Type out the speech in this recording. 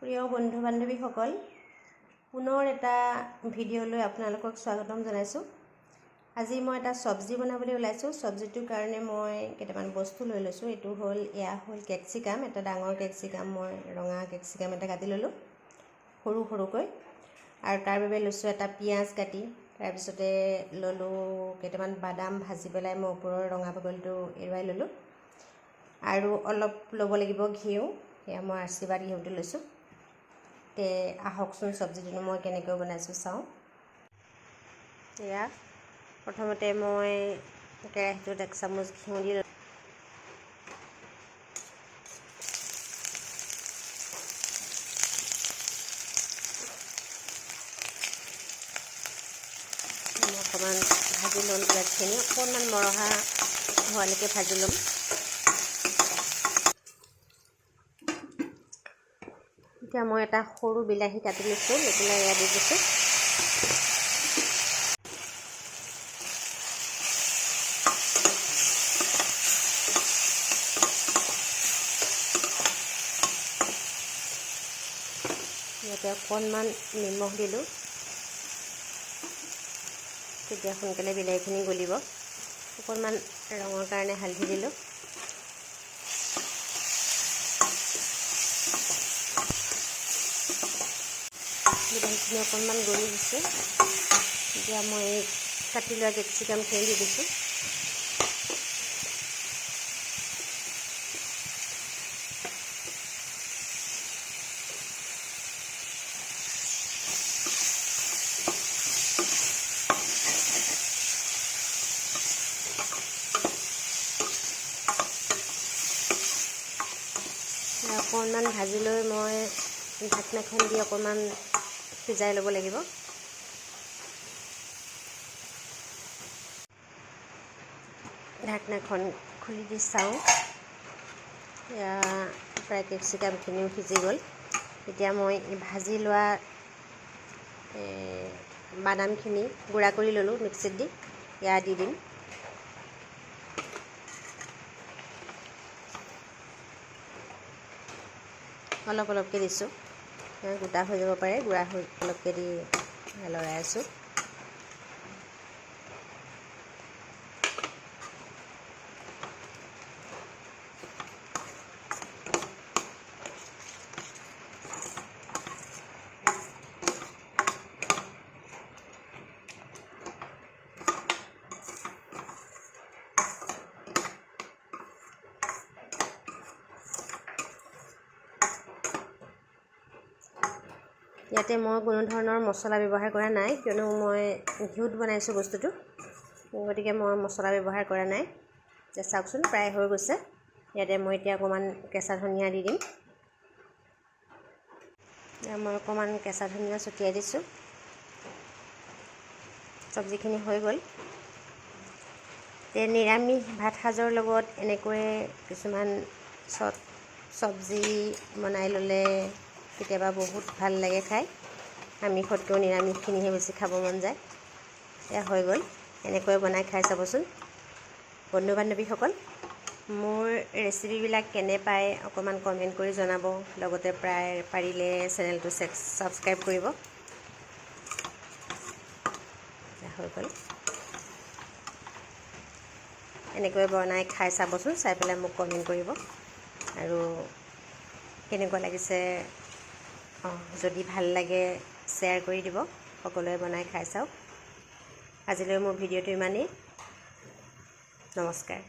প্ৰিয় বন্ধু বান্ধৱীসকল, পুনৰ এটা ভিডিঅ'লৈ আপোনালোকক স্বাগতম জনাইছোঁ। আজি মই এটা চব্জি বনাবলৈ ওলাইছোঁ। চব্জিটোৰ কাৰণে মই কেইটামান বস্তু লৈ লৈছোঁ। এয়া হ'ল কেপচিকাম, এটা ডাঙৰ কেপচিকাম, মই ৰঙা কেপচিকাম এটা কাটি ল'লোঁ সৰু সৰুকৈ, আৰু তাৰ বাবে লৈছোঁ এটা পিঁয়াজ কাটি। তাৰপিছতে ল'লোঁ কেইটামান বাদাম ভাজি পেলাই মই ওপৰৰ ৰঙা বাকলিটো এৰুৱাই ল'লোঁ, আৰু অলপ ল'ব লাগিব ঘিউ। এয়া মই আশীৰ্বাদ ঘিউটো লৈছোঁ। আহকচোন চব্জিটো মই কেনেকৈ বনাইছোঁ চাওঁ। এয়া প্ৰথমতে মই কেৰাহীটোত 1 চামুচ ঘিউ দি নিমখ অকণমান ভাজি ল'ম। পিঁয়াজখিনি অকণমান মৰহা হোৱালৈকে ভাজি ল'ম। এতিয়া মই এটা সৰু বিলাহী কাটি লৈছোঁ, লৈ পেলাই এয়া দি দিছোঁ। ইয়াতে অকণমান নিমখ দিলোঁ, তেতিয়া সোনকালে বিলাহীখিনি গলিব। অকণমান ৰঙৰ কাৰণে হালধি দিলোঁ। বিলাহীখিনি অকণমান গলি দিছে। এতিয়া মই কাটি লোৱা কেপচিকামখিনি দি দিছোঁ। অকণমান ভাজি লৈ মই ঢাকনাখন দি অকণমান সিজাই ল'ব লাগিব। ঢাকনাখন খুলি দি চাওঁ, এয়া প্ৰায় কেপচিকামখিনিও সিজি গ'ল। এতিয়া মই ভাজি লোৱা বাদামখিনি গুড়া কৰি ল'লোঁ মিক্সিত দি, এয়া দি দিম। অলপ অলপকৈ দিছোঁ, গোটা হৈ যাব পাৰে, গুড়া হৈ অলপকৈ দি লৰাই আছোঁ। ইয়াতে মই কোনো ধৰণৰ মছলা ব্যৱহাৰ কৰা নাই, কিয়নো মই ঘিউত বনাইছোঁ বস্তুটো, গতিকে মই মছলা ব্যৱহাৰ কৰা নাই। এতিয়া চাওকচোন প্ৰায় হৈ গৈছে। ইয়াতে মই এতিয়া অকণমান কেঁচা ধনিয়া দি দিম। মই অকণমান কেঁচা ধনিয়া ছটিয়াই দিছোঁ। চব্জিখিনি হৈ গ'ল। নিৰামিষ ভাত সাজৰ লগত এনেকৈয়ে কিছুমান চব্জি বনাই ল'লে কেতিয়াবা বহুত ভাল লাগে খাই। আমিষতকৈও নিৰামিষখিনিহে বেছি খাব মন যায়। এয়া হৈ গ'ল। এনেকৈ বনাই খাই চাবচোন বন্ধু বান্ধৱীসকল। মোৰ ৰেচিপিবিলাক কেনে পায় অকণমান কমেণ্ট কৰি জনাব। লগতে পাৰিলে চেনেলটো ছাবস্ক্ৰাইব কৰিব। হৈ গ'ল। এনেকৈ বনাই খাই চাবচোন, চাই পেলাই মোক কমেণ্ট কৰিব, আৰু কেনেকুৱা লাগিছে যদি ভাল লাগে শ্বেয়াৰ কৰি দিব। সকলোৱে বনাই খাই চাওক। আজিলৈ মোৰ ভিডিঅ'টো ইমানেই। নমস্কাৰ।